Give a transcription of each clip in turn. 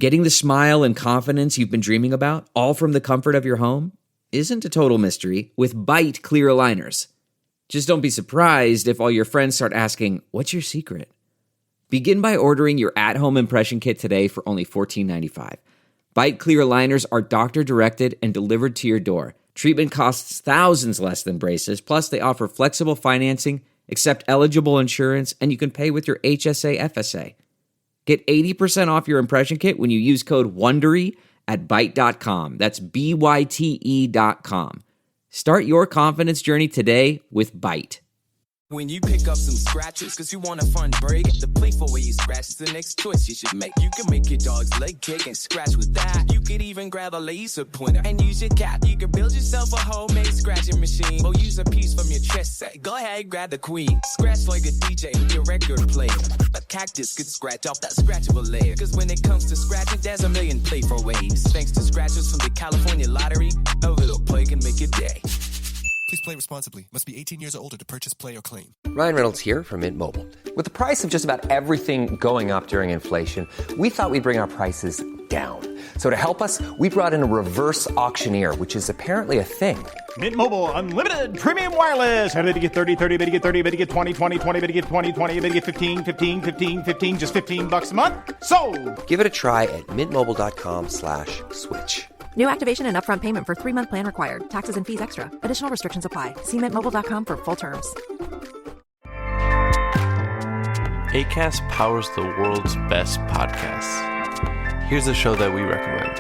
Getting the smile and confidence you've been dreaming about, all from the comfort of your home, isn't a total mystery with Bite clear aligners. Just don't be surprised if all your friends start asking, "What's your secret?" Begin by ordering your at-home impression kit today for only $14.95. Bite clear aligners are doctor-directed and delivered to your door. Treatment costs thousands less than braces, plus they offer flexible financing, accept eligible insurance, and you can pay with your HSA FSA. Get 80% off your impression kit when you use code WONDERY at Byte.com. That's BYTE.com. Start your confidence journey today with Byte. When you pick up some scratches, cause you want a fun break, the playful way you scratch is the next choice you should make. You can make your dog's leg kick and scratch with that. You could even grab a laser pointer and use your cat. You can build yourself a homemade scratching machine, or use a piece from your chess set. Go ahead, grab the queen. Scratch like a DJ with your record player. A cactus could scratch off that scratchable layer. Cause when it comes to scratching, there's a million playful ways. Thanks to scratchers from the California Lottery, a little play can make your day. Please play responsibly. Must be 18 years or older to purchase, play, or claim. Ryan Reynolds here from Mint Mobile. With the price of just about everything going up during inflation, we thought we'd bring our prices down. So to help us, we brought in a reverse auctioneer, which is apparently a thing. Mint Mobile Unlimited Premium Wireless. How to get 30, 30, bit to get 30, bit to get 20, 20, 20, bit to get 20, 20, bit to get 15, 15, 15, 15, just $15 a month? Sold! Give it a try at mintmobile.com/switch. New activation and upfront payment for 3-month plan required. Taxes and fees extra. Additional restrictions apply. See mintmobile.com for full terms. Acast powers the world's best podcasts. Here's a show that we recommend.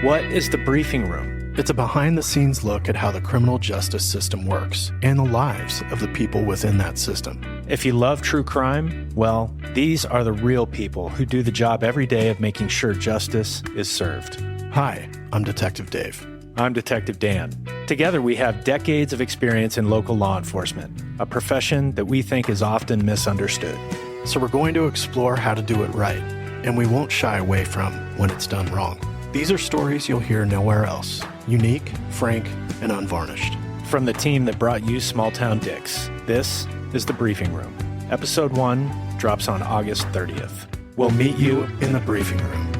What is The Briefing Room? It's a behind-the-scenes look at how the criminal justice system works and the lives of the people within that system. If you love true crime, well, these are the real people who do the job every day of making sure justice is served. Hi, I'm Detective Dave. I'm Detective Dan. Together, we have decades of experience in local law enforcement, a profession that we think is often misunderstood. So we're going to explore how to do it right, and we won't shy away from when it's done wrong. These are stories you'll hear nowhere else. Unique, frank, and unvarnished. From the team that brought you Small Town Dicks, this is The Briefing Room. Episode 1 drops on August 30th. We'll meet you in the briefing room.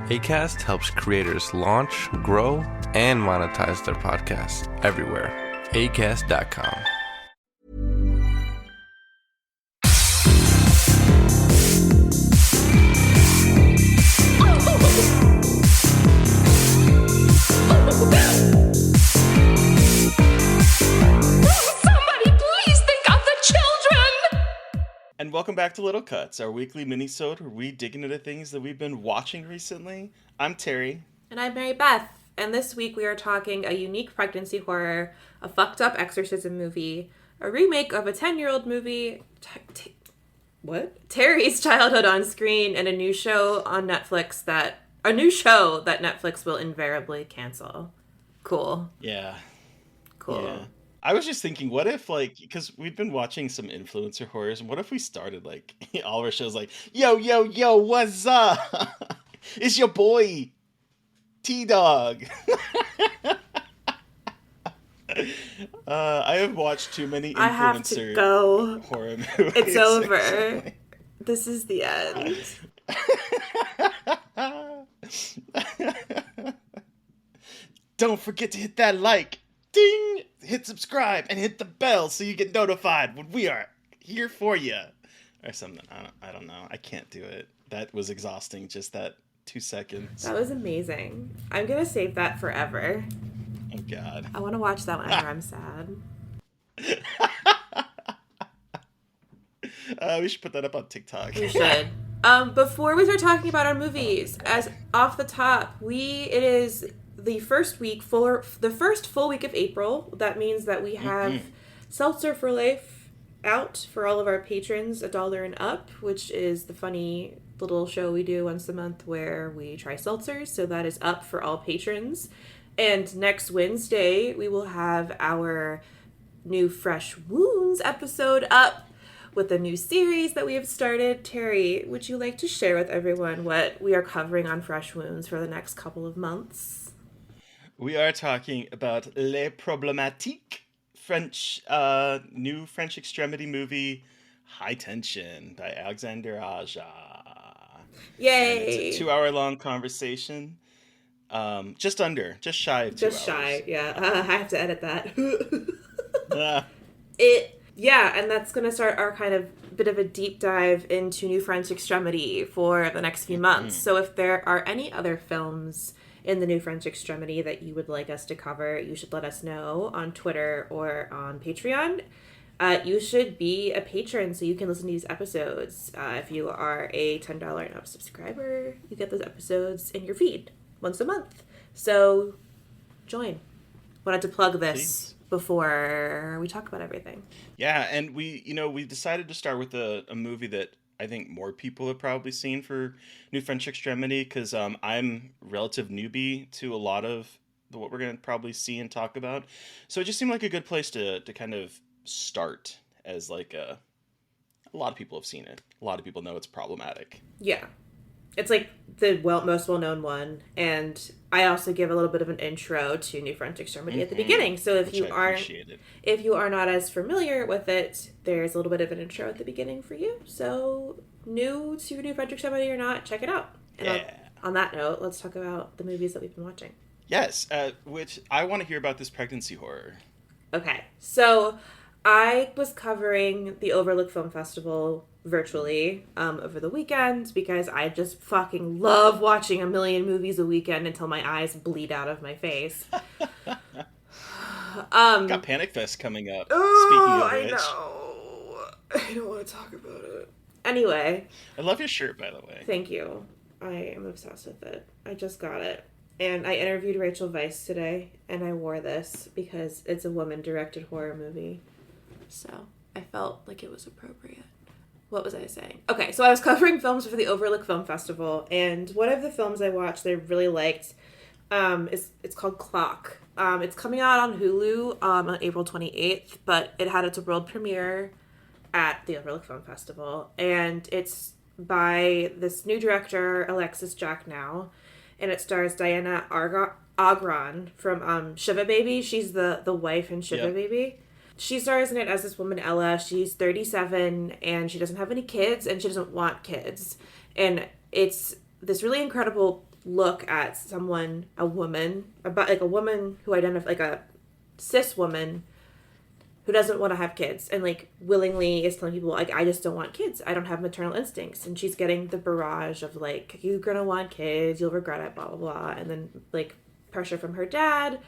Acast helps creators launch, grow, and monetize their podcasts everywhere. Acast.com. And welcome back to Little Cuts, our weekly mini-sode where we dig into the things that we've been watching recently. I'm Terry. And I'm Mary Beth. And this week we are talking a unique pregnancy horror, a fucked up exorcism movie, a remake of a 10-year-old movie, Terry's childhood on screen, and a new show that Netflix will invariably cancel. Cool. Yeah. Cool. Yeah. I was just thinking, what if, because we've been watching some influencer horrors, and what if we started, all of our shows yo, what's up? It's your boy, T-Dog. I have watched too many influencer I have to go. Horror movies. It's over. This is the end. Don't forget to hit that like. Ding! Hit subscribe and hit the bell so you get notified when we are here for you. Or something. I don't know. I can't do it. That was exhausting. Just that 2 seconds. That was amazing. I'm going to save that forever. Oh, God. I want to watch that whenever I'm sad. We should put that up on TikTok. We should. Before we start talking about our movies, as off the top, it is the first full week of April. That means that we have Seltzer for Life out for all of our patrons, $1 and up, which is the funny little show we do once a month where we try seltzers. So that is up for all patrons. And next Wednesday, we will have our new Fresh Wounds episode up with a new series that we have started. Terry, would you like to share with everyone what we are covering on Fresh Wounds for the next couple of months? We are talking about Les Problématiques, new French extremity movie, High Tension by Alexander Aja. Yay! And it's a 2-hour-long conversation. Just shy of 2 hours. Just shy, yeah. I have to edit that. Ah. And that's going to start our kind of bit of a deep dive into New French Extremity for the next few months. So if there are any other films in the New French Extremity that you would like us to cover, you should let us know on Twitter or on Patreon. You should be a patron so you can listen to these episodes. If you are a $10 and up subscriber, you get those episodes in your feed once a month. So join. Wanted to plug this before we talk about everything. Yeah, and we decided to start with a movie that I think more people have probably seen for New French Extremity, because I'm relative newbie to a lot of what we're going to probably see and talk about. So it just seemed like a good place to kind of start, as like a lot of people have seen it. A lot of people know it's problematic. Yeah. It's like the most well-known one, and I also give a little bit of an intro to New French Extremity at the beginning. So if you are not as familiar with it, there's a little bit of an intro at the beginning for you. So new to New French Extremity or not, check it out. And on that note, let's talk about the movies that we've been watching. Yes, which I want to hear about this pregnancy horror. Okay, so I was covering the Overlook Film Festival virtually over the weekend because I just fucking love watching a million movies a weekend until my eyes bleed out of my face. Got Panic Fest coming up. Oh, Speaking of which. I know. I don't want to talk about it. Anyway. I love your shirt, by the way. Thank you. I am obsessed with it. I just got it. And I interviewed Rachel Weisz today, and I wore this because it's a woman-directed horror movie. So I felt like it was appropriate. What was I saying? Okay, so I was covering films for the Overlook Film Festival, and one of the films I watched that I really liked it's called Clock. It's coming out on Hulu on April 28th, but it had its world premiere at the Overlook Film Festival, and it's by this new director, Alexis Jacknow, and it stars Diana Agron from Shiva Baby. She's the wife in Shiva Baby. She stars in it as this woman, Ella. She's 37, and she doesn't have any kids, and she doesn't want kids. And it's this really incredible look at a woman who identifies, like a cis woman who doesn't want to have kids, and, like, willingly is telling people, like, I just don't want kids. I don't have maternal instincts. And she's getting the barrage of, like, you're gonna want kids, you'll regret it, blah, blah, blah. And then, like, pressure from her dad,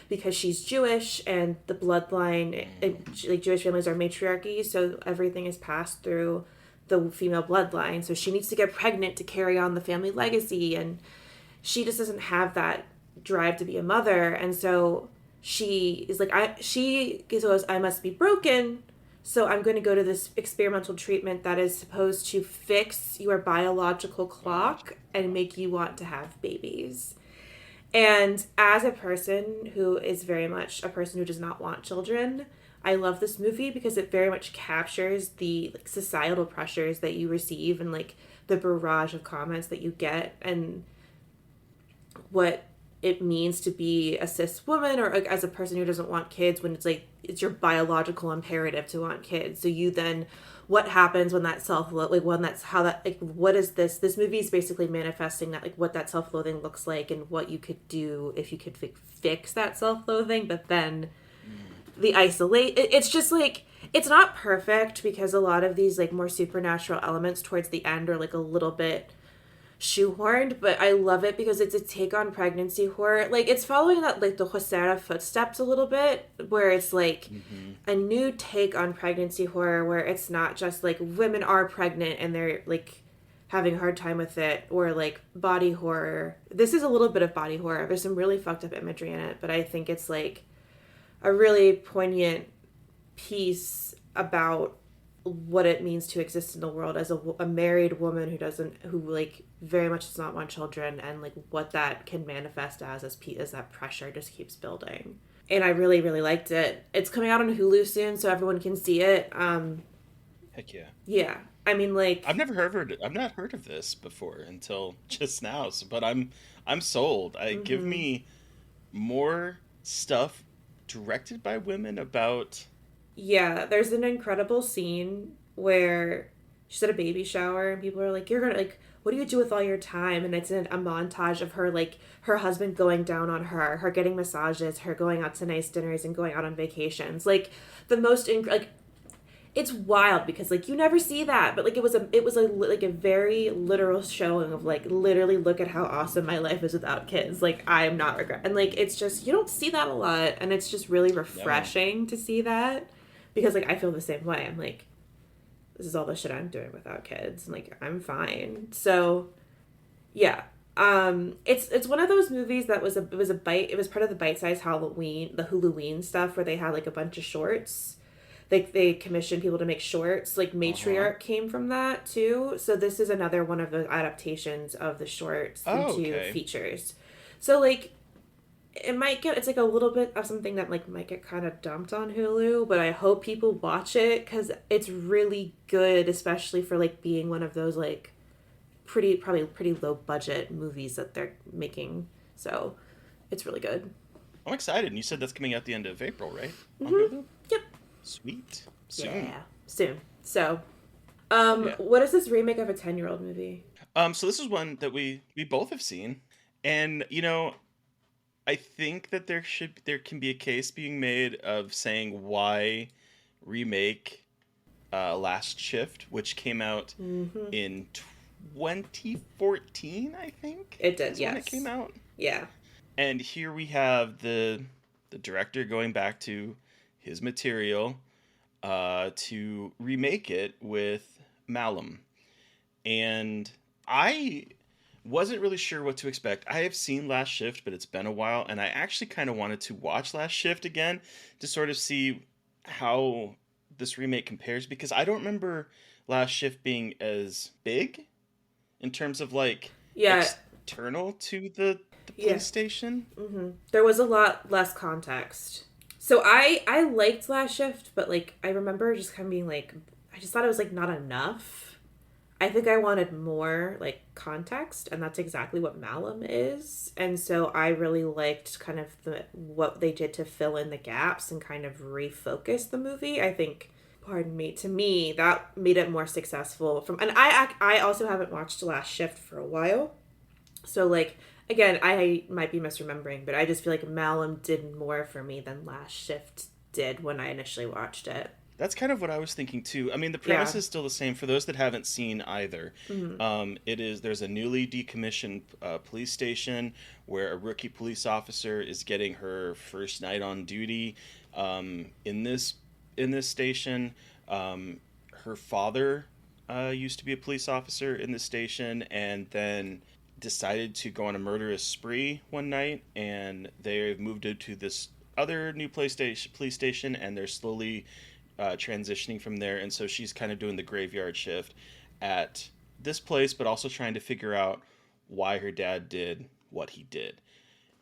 because she's Jewish, and the bloodline, like, Jewish families are matriarchy, so everything is passed through the female bloodline. So she needs to get pregnant to carry on the family legacy, and she just doesn't have that drive to be a mother. And so she is like, she goes, I must be broken, so I'm going to go to this experimental treatment that is supposed to fix your biological clock and make you want to have babies. And as a person who is very much a person who does not want children, I love this movie because it very much captures the, like, societal pressures that you receive and, like, the barrage of comments that you get, and what it means to be a cis woman, or, like, as a person who doesn't want kids, when it's like it's your biological imperative to want kids. So you then, what happens when that what is this movie is basically manifesting that, like, what that self-loathing looks like and what you could do if you could fix that self-loathing. But then the it's just, like, it's not perfect because a lot of these, like, more supernatural elements towards the end are, like, a little bit shoehorned, but I love it because it's a take on pregnancy horror. Like, it's following that, like, the Hosera footsteps a little bit, where it's like a new take on pregnancy horror, where it's not just like women are pregnant and they're, like, having a hard time with it, or, like, body horror. This is a little bit of body horror. There's some really fucked up imagery in it, but I think it's, like, a really poignant piece about what it means to exist in the world as a married woman who like very much does not want children, and, like, what that can manifest as that pressure just keeps building. And I really, really liked it. It's coming out on Hulu soon, so everyone can see it. Heck yeah. Yeah. I mean, like, I've not heard of this before until just now, but I'm sold. Give me more stuff directed by women about. Yeah, there's an incredible scene where she's at a baby shower and people are like, you're gonna like, what do you do with all your time? And it's a montage of her, like, her husband going down on her getting massages, her going out to nice dinners and going out on vacations. Like, the most, like, it's wild because, like, you never see that. But, like, it was a very literal showing of, like, literally look at how awesome my life is without kids. Like, I am not regret. And, like, it's just, you don't see that a lot. And it's just really refreshing to see that because, like, I feel the same way. I'm like, this is all the shit I'm doing without kids. And, like, I'm fine. So, yeah. It's one of those movies that was it was part of the bite-sized Halloween, the Halloween stuff where they had, like, a bunch of shorts. They commissioned people to make shorts. Like, Matriarch came from that, too. So this is another one of the adaptations of the shorts into features. So, like, it's like a little bit of something that, like, might get kind of dumped on Hulu, but I hope people watch it because it's really good, especially for, like, being one of those, like, probably pretty low budget movies that they're making. So it's really good. I'm excited. And you said that's coming out the end of April, right? Mm-hmm. Yep. Sweet. Soon. Yeah, soon. So, what is this remake of a 10-year-old movie? So this is one that we both have seen, and you know, I think that there can be a case being made of saying why remake Last Shift, which came out in 2014, I think. It did, yes. When it came out. Yeah. And here we have the director going back to his material to remake it with MALUM. And I wasn't really sure what to expect. I have seen Last Shift, but it's been a while, and I actually kind of wanted to watch Last Shift again to sort of see how this remake compares, because I don't remember Last Shift being as big in terms of, like, external to the police station. Mm-hmm. There was a lot less context. So I liked Last Shift, but, like, I remember just kind of being like, I just thought it was, like, not enough. I think I wanted more, like, context, and that's exactly what MALUM is. And so I really liked kind of what they did to fill in the gaps and kind of refocus the movie. I think, to me, that made it more successful. And I also haven't watched Last Shift for a while. So, like, again, I might be misremembering, but I just feel like MALUM did more for me than Last Shift did when I initially watched it. That's kind of what I was thinking too. I mean, the premise is still the same for those that haven't seen either. Mm-hmm. There's a newly decommissioned police station where a rookie police officer is getting her first night on duty. In this station, her father used to be a police officer in the station, and then decided to go on a murderous spree one night, and they've moved into this other new police station, and they're slowly transitioning from there. And so she's kind of doing the graveyard shift at this place, but also trying to figure out why her dad did what he did.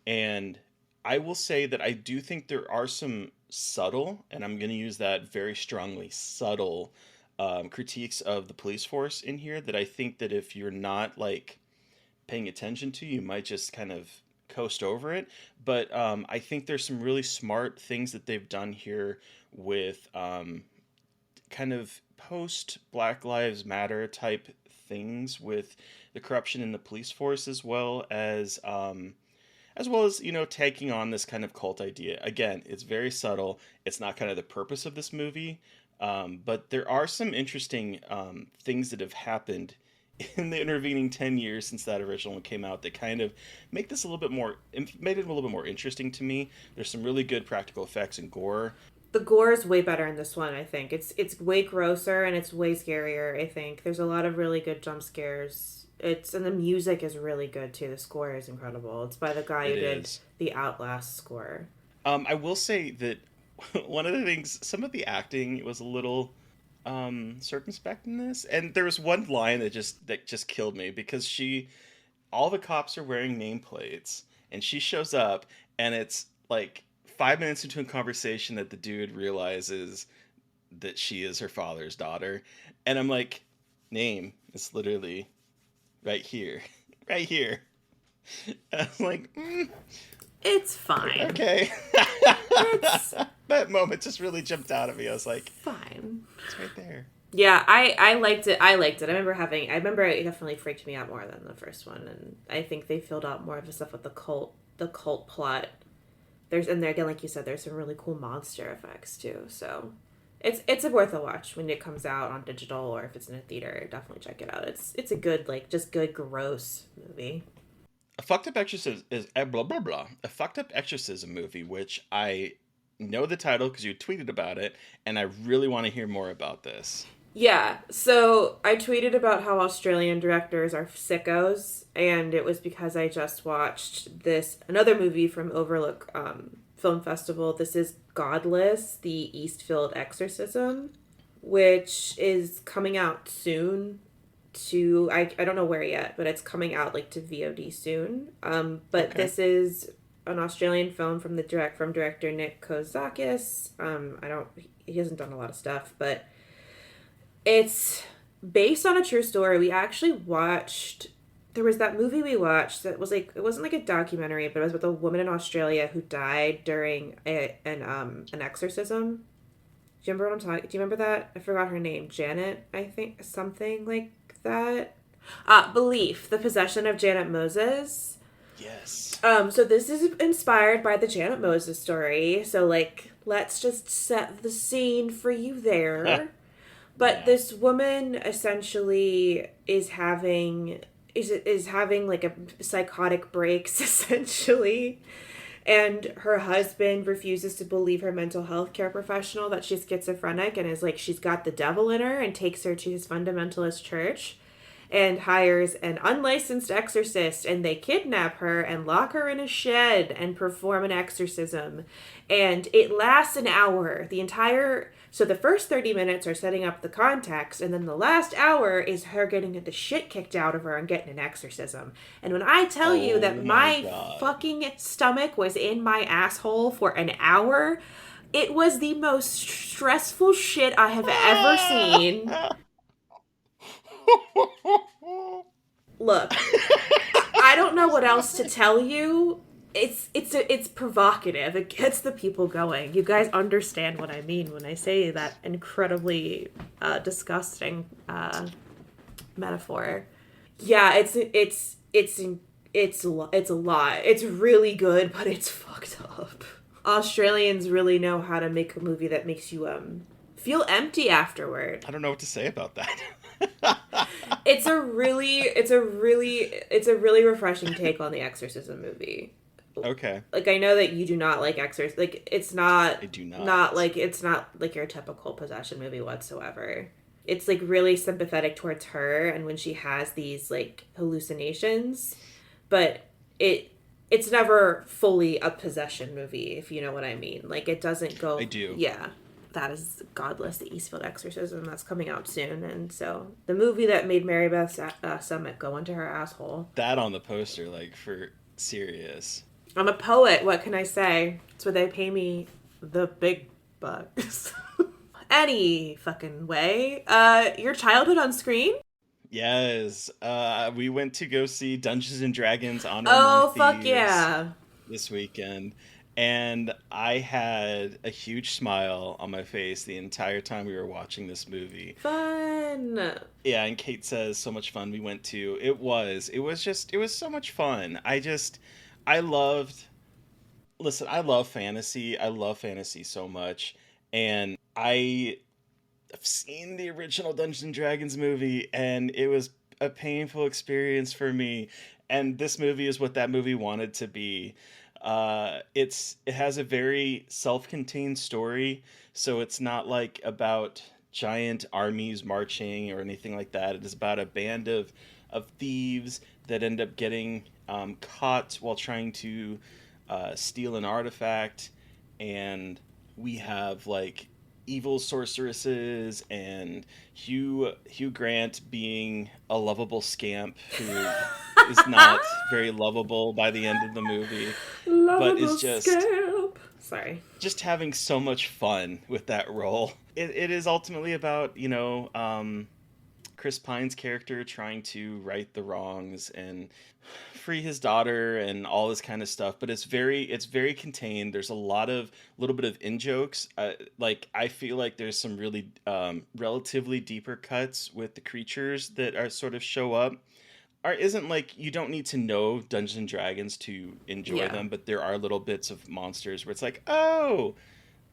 And I will say that I do think there are some subtle, and I'm going to use that very strongly, subtle critiques of the police force in here that I think that if you're not, like, paying attention to, you might just kind of coast over it. But I think there's some really smart things that they've done here with kind of post Black Lives Matter type things with the corruption in the police force, as well as you know, taking on this kind of cult idea. Again, it's very subtle. It's not kind of the purpose of this movie, but there are some interesting things that have happened in the intervening 10 years since that original one came out that kind of make this made it a little bit more interesting to me. There's some really good practical effects and gore. The gore is way better in this one, I think. It's way grosser and it's way scarier, I think. There's a lot of really good jump scares. And the music is really good too. The score is incredible. It's by the guy who did the Outlast score. I will say that one of the things, some of the acting was a little circumspect in this, and there was one line that just killed me, because all the cops are wearing nameplates, and she shows up, and it's like 5 minutes into a conversation that the dude realizes that she is her father's daughter, and I'm like, name is literally right here. And I was like, it's fine. Okay. That moment just really jumped out at me. I was like, fine. It's right there. Yeah, I liked it. I remember it definitely freaked me out more than the first one, and I think they filled out more of the stuff with the cult plot. And there again, like you said, there's some really cool monster effects too. So it's worth a watch when it comes out on digital, or if it's in a theater. Definitely check it out. It's a good, like, just good gross movie. A Fucked Up Exorcism is blah blah blah. A Fucked Up Exorcism movie, which I know the title because you tweeted about it, and I really want to hear more about this. Yeah, so I tweeted about how Australian directors are sickos, and it was because I just watched another movie from Overlook Film Festival. This is Godless, the Eastfield Exorcism, which is coming out soon to, I don't know where yet, but it's coming out like to VOD soon. But okay. This is an Australian film from director Nick Kozakis. He hasn't done a lot of stuff, but it's based on a true story. We actually there was that movie we watched that was like, it wasn't like a documentary, but it was with a woman in Australia who died during an exorcism. Do you remember what I'm talking? Do you remember that? I forgot her name. Janet, I think, something like that. Belief, the possession of Janet Moses. Yes. So this is inspired by the Janet Moses story. So like, let's just set the scene for you there. But this woman essentially is having like a psychotic breaks, essentially. And her husband refuses to believe her mental health care professional that she's schizophrenic, and is like, she's got the devil in her, and takes her to his fundamentalist church and hires an unlicensed exorcist, and they kidnap her and lock her in a shed and perform an exorcism. And it lasts an hour. So the first 30 minutes are setting up the context, and then the last hour is her getting the shit kicked out of her and getting an exorcism. And when I tell you that my fucking stomach was in my asshole for an hour, it was the most stressful shit I have ever seen. Look, I don't know what else to tell you. It's provocative. It gets the people going. You guys understand what I mean when I say that incredibly disgusting metaphor. Yeah, it's a lot. It's really good, but it's fucked up. Australians really know how to make a movie that makes you feel empty afterward. I don't know what to say about that. It's a really refreshing take on the exorcism movie. Okay. Like, I know that you do not like exorcism. Like, it's not. I do not. It's not like your typical possession movie whatsoever. It's like really sympathetic towards her and when she has these like hallucinations, but it's never fully a possession movie, if you know what I mean. Like, it doesn't go. I do. Yeah. That is Godless, the Eastfield Exorcism. That's coming out soon. And so the movie that made Mary Beth's stomach go into her asshole. That on the poster, like, for serious. I'm a poet. What can I say? It's where they pay me the big bucks. Any fucking way. Your childhood on screen? Yes. We went to go see Dungeons and Dragons Honor Among Thieves. Fuck yeah. This weekend. And I had a huge smile on my face the entire time we were watching this movie. Fun. Yeah, and Kate says so much fun we went to. It was so much fun. I love fantasy. I love fantasy so much. And I've seen the original Dungeons and Dragons movie, and it was a painful experience for me. And this movie is what that movie wanted to be. It has a very self-contained story, so it's not like about giant armies marching or anything like that. It is about a band of thieves that end up getting caught while trying to steal an artifact, and we have like evil sorceresses and Hugh Grant being a lovable scamp who is not very lovable by the end of the movie, but is just scamp. Sorry, just having so much fun with that role. It is ultimately about, Chris Pine's character trying to right the wrongs, and free his daughter and all this kind of stuff, but it's very contained. There's a little bit of in jokes. Like I feel like there's some really relatively deeper cuts with the creatures that are sort of show up. Art isn't like you don't need to know Dungeons and Dragons to enjoy them, but there are little bits of monsters where it's like, oh,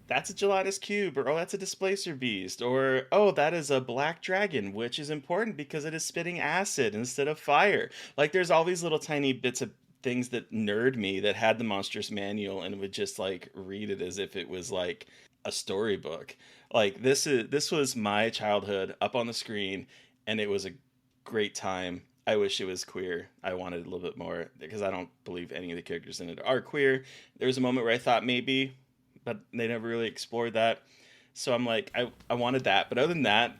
that's a gelatinous cube, or oh, that's a displacer beast, or oh, that is a black dragon, which is important because it is spitting acid instead of fire. Like there's all these little tiny bits of things that nerd me that had the monstrous manual and would just like read it as if it was like a storybook. Like this was my childhood up on the screen, and it was a great time. I wish it was queer. I wanted a little bit more because I don't believe any of the characters in it are queer. There was a moment where I thought maybe, but they never really explored that. So I'm like, I wanted that. But other than that,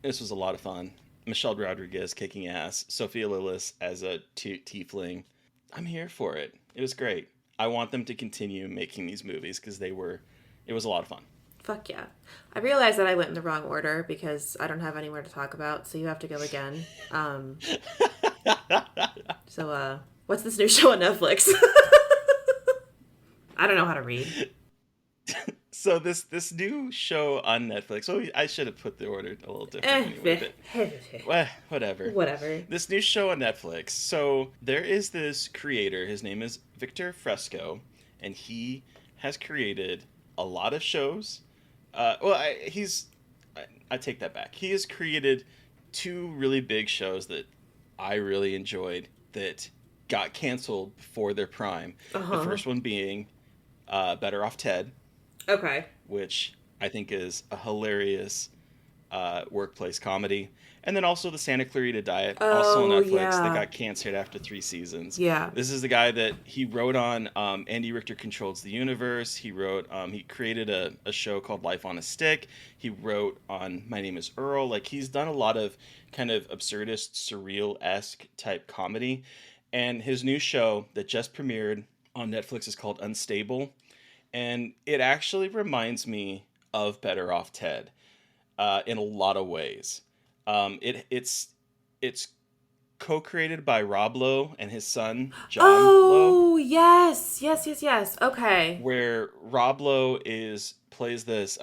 this was a lot of fun. Michelle Rodriguez kicking ass. Sophia Lillis as a tiefling. I'm here for it. It was great. I want them to continue making these movies because it was a lot of fun. Fuck yeah. I realized that I went in the wrong order because I don't have anywhere to talk about, so you have to go again. So, what's this new show on Netflix? I don't know how to read. So this new show on Netflix. Oh, I should have put the order a little different anyway. But, whatever. This new show on Netflix. So there is this creator. His name is Victor Fresco, and he has created a lot of shows. I take that back. He has created 2 really big shows that I really enjoyed that got canceled before their prime. The first one being Better Off Ted. Okay. Which I think is a hilarious workplace comedy. And then also the Santa Clarita Diet, also on Netflix, that got canceled after 3 seasons. Yeah. This is the guy that he wrote on Andy Richter Controls the Universe. He wrote, he created a show called Life on a Stick. He wrote on My Name is Earl. Like, he's done a lot of kind of absurdist, surreal-esque type comedy. And his new show that just premiered on Netflix is called Unstable. And it actually reminds me of Better Off Ted in a lot of ways. It's co-created by Rob Lowe and his son John Lowe. Oh, yes. Okay. Where Rob Lowe plays this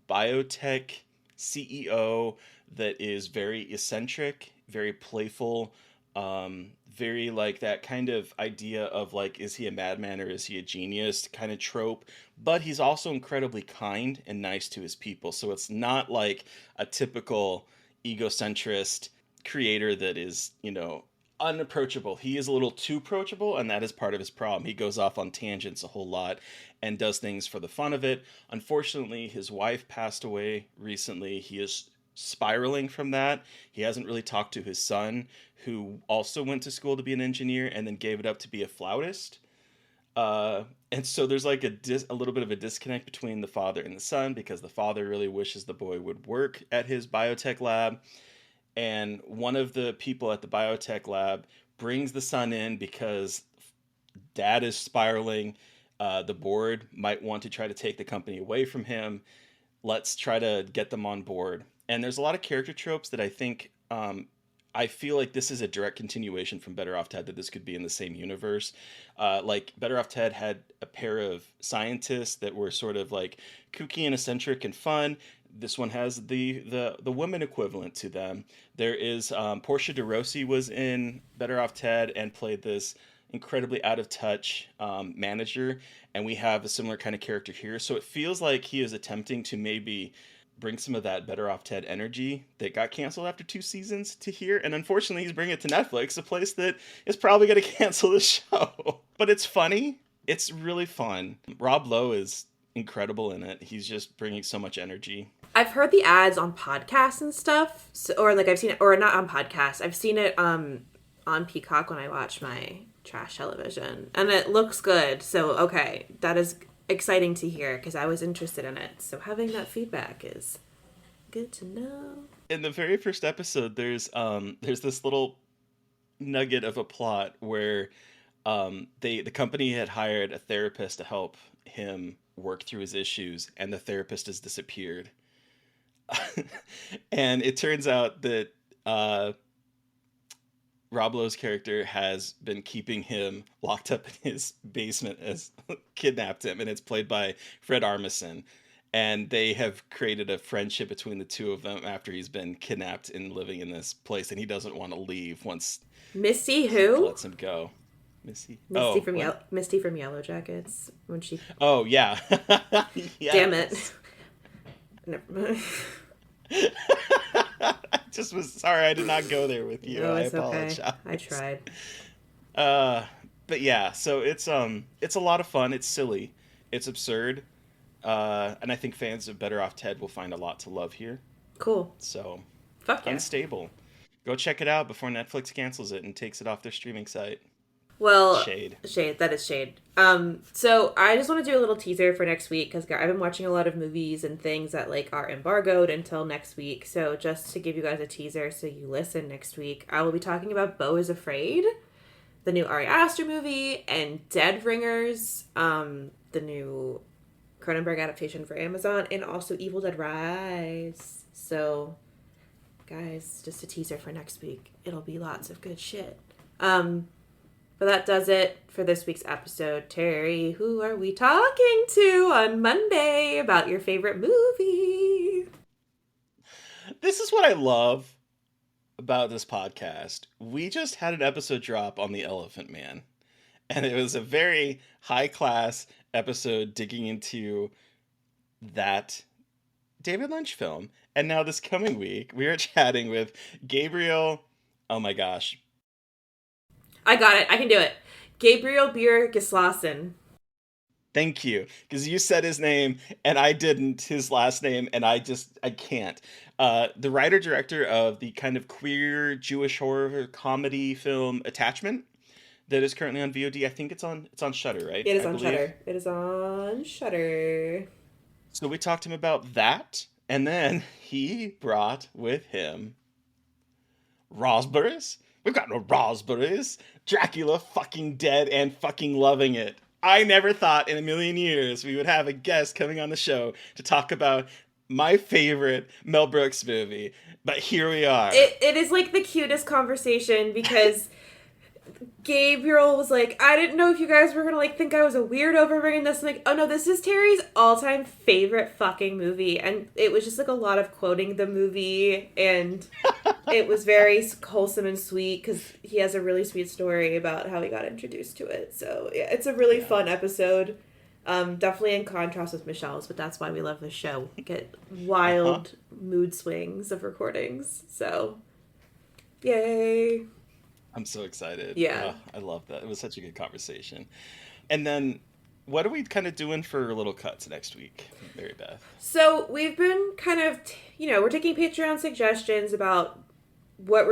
biotech CEO that is very eccentric, very playful, very like that kind of idea of like, is he a madman or is he a genius kind of trope, but he's also incredibly kind and nice to his people. So it's not like a typical egocentrist creator that is, unapproachable. He is a little too approachable, and that is part of his problem. He goes off on tangents a whole lot and does things for the fun of it. Unfortunately, his wife passed away recently. He is spiraling from that. He hasn't really talked to his son, who also went to school to be an engineer and then gave it up to be a flautist. And so there's like a little bit of a disconnect between the father and the son, because the father really wishes the boy would work at his biotech lab. And one of the people at the biotech lab brings the son in because dad is spiraling. The board might want to try to take the company away from him. Let's try to get them on board. And there's a lot of character tropes that I think, I feel like this is a direct continuation from Better Off Ted, that this could be in the same universe. Like Better Off Ted had a pair of scientists that were sort of like kooky and eccentric and fun. This one has the women equivalent to them. There is Portia de Rossi was in Better Off Ted and played this incredibly out of touch manager, and we have a similar kind of character here. So it feels like he is attempting to maybe bring some of that Better Off Ted energy that got canceled after 2 seasons to here. And unfortunately, he's bringing it to Netflix, a place that is probably going to cancel the show. But it's funny. It's really fun. Rob Lowe is incredible in it. He's just bringing so much energy. I've heard the ads on podcasts and stuff, or like I've seen it, or not on podcasts. I've seen it on Peacock when I watch my trash television, and it looks good. So, okay, that is exciting to hear because I was interested in it. So having that feedback is good to know. In the very first episode, there's this little nugget of a plot where the company had hired a therapist to help him work through his issues, and the therapist has disappeared. And it turns out that Rob Lowe's character has been keeping him locked up in his basement, as kidnapped him, and it's played by Fred Armisen. And they have created a friendship between the two of them after he's been kidnapped and living in this place, and he doesn't want to leave once Missy who lets him go. Misty from Yellow Jackets when she. Oh yeah. Yes. Damn it. Never mind. I just was sorry I did not go there with you. No, I it's apologize. Okay. I tried. But yeah, so it's a lot of fun. It's silly. It's absurd. And I think fans of Better Off Ted will find a lot to love here. Cool. So fuck yeah. Unstable. Go check it out before Netflix cancels it and takes it off their streaming site. Well, shade. That is shade. So I just want to do a little teaser for next week because I've been watching a lot of movies and things that like are embargoed until next week. So just to give you guys a teaser, so you listen next week, I will be talking about Beau is Afraid, the new Ari Aster movie, and Dead Ringers, the new Cronenberg adaptation for Amazon, and also Evil Dead Rise. So, guys, just a teaser for next week. It'll be lots of good shit. But that does it for this week's episode. Terry, who are we talking to on Monday about your favorite movie? This is what I love about this podcast. We just had an episode drop on The Elephant Man. And it was a very high-class episode digging into that David Lynch film. And now this coming week, we are chatting with Gabriel... Oh my gosh. I got it. I can do it. Gabriel Beer Gislason. Thank you. Because you said his name and I didn't, his last name, and I can't. The writer-director of the kind of queer Jewish horror comedy film Attachment that is currently on VOD. I think it's on Shudder, right? It is on Shudder. It is on Shudder. So we talked to him about that, and then he brought with him raspberries. We've got no raspberries. Dracula fucking dead and fucking loving it. I never thought in a million years we would have a guest coming on the show to talk about my favorite Mel Brooks movie. But here we are. It is like the cutest conversation because Gabriel was like, I didn't know if you guys were going to like think I was a weirdo for bringing this. I'm like, oh no, this is Terry's all-time favorite fucking movie. And it was just like a lot of quoting the movie, and it was very wholesome and sweet because he has a really sweet story about how he got introduced to it. So yeah, it's a really fun episode. Definitely in contrast with Michelle's, but that's why we love this show. We get wild mood swings of recordings. So yay. I'm so excited. Yeah. I love that. It was such a good conversation. And then what are we kind of doing for little cuts next week, Mary Beth? So we've been kind of, we're taking Patreon suggestions about what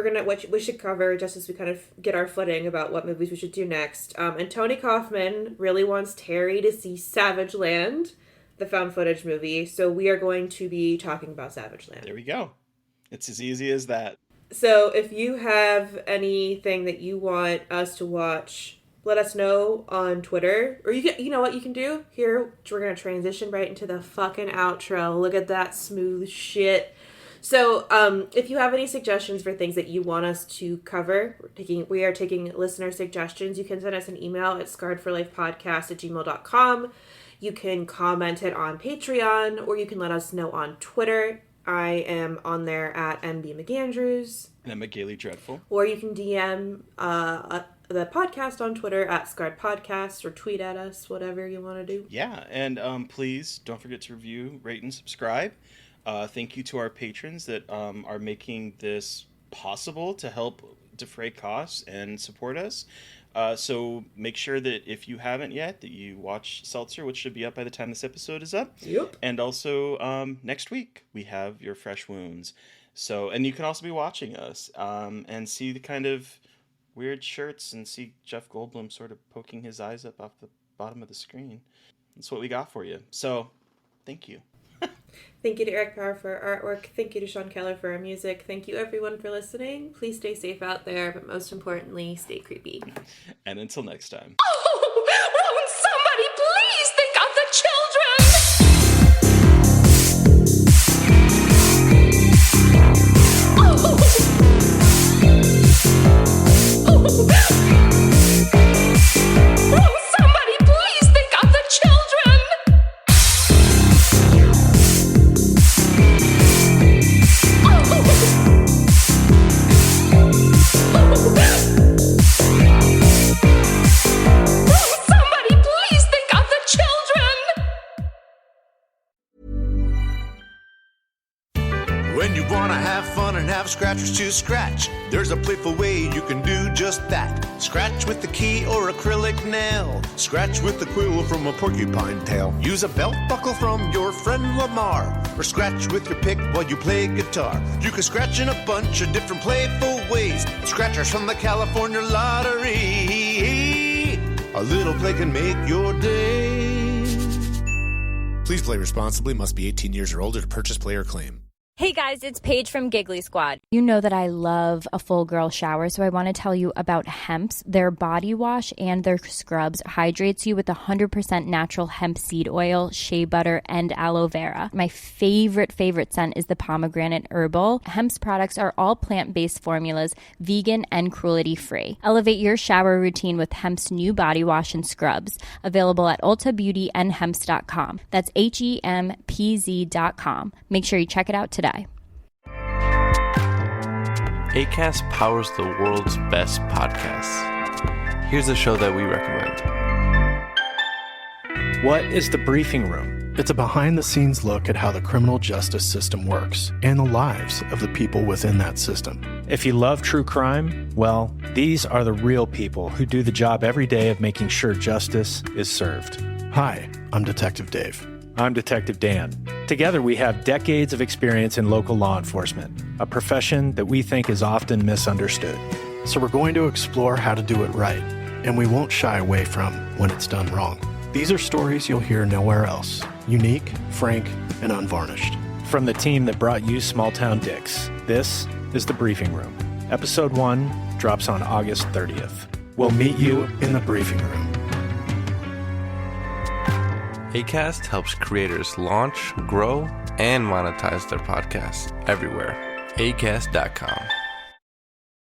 we should cover just as we kind of get our footing about what movies we should do next. And Tony Kaufman really wants Terry to see Savage Land, the found footage movie. So we are going to be talking about Savage Land. There we go. It's as easy as that. So if you have anything that you want us to watch, let us know on Twitter. Or you know what you can do? Here, we're going to transition right into the fucking outro. Look at that smooth shit. So if you have any suggestions for things that you want us to cover, we are taking listener suggestions. You can send us an email at scarredforlifepodcast@gmail.com. You can comment it on Patreon, or you can let us know on Twitter. I am on there at MB McAndrews. And I'm Gailey Dreadful. Or you can DM the podcast on Twitter at Scarred Podcast, or tweet at us, whatever you want to do. Yeah, and please don't forget to review, rate, and subscribe. Thank you to our patrons that are making this possible to help defray costs and support us. So make sure that if you haven't yet, that you watch Seltzer, which should be up by the time this episode is up. Yep. And also next week we have Your Fresh Wounds. So, and you can also be watching us and see the kind of weird shirts and see Jeff Goldblum sort of poking his eyes up off the bottom of the screen. That's what we got for you. So, thank you. Thank you to Eric Power for our artwork. Thank you to Sean Keller for our music. Thank you everyone for listening. Please stay safe out there, but most importantly, stay creepy. And until next time. Oh, won't somebody please think of the children? Oh. scratchers to scratch. There's a playful way you can do just that. Scratch with the key or acrylic nail. Scratch with the quill from a porcupine tail. Use a belt buckle from your friend Lamar. Or scratch with your pick while you play guitar. You can scratch in a bunch of different playful ways. Scratchers from the California Lottery. A little play can make your day. Please play responsibly. Must be 18 years or older to purchase, play, or claim. Hey guys, it's Paige from Giggly Squad. You know that I love a full girl shower, so I want to tell you about Hemp's. Their body wash and their scrubs hydrates you with 100% natural hemp seed oil, shea butter, and aloe vera. My favorite scent is the pomegranate herbal. Hemp's products are all plant-based formulas, vegan and cruelty-free. Elevate your shower routine with Hemp's new body wash and scrubs. Available at Ulta Beauty and Hemp's.com. That's HEMPZ.com. Make sure you check it out today. ACAST powers the world's best podcasts. Here's a show that we recommend. What is the Briefing Room? It's a behind-the-scenes look at how the criminal justice system works and the lives of the people within that system. If you love true crime, well, these are the real people who do the job every day of making sure justice is served. Hi, I'm Detective Dave. I'm Detective Dan. Together, we have decades of experience in local law enforcement, a profession that we think is often misunderstood. So we're going to explore how to do it right, and we won't shy away from when it's done wrong. These are stories you'll hear nowhere else. Unique, frank, and unvarnished. From the team that brought you Small Town Dicks, this is The Briefing Room. Episode 1 drops on August 30th. We'll meet you in the briefing room. ACAST helps creators launch, grow, and monetize their podcasts everywhere. ACAST.com.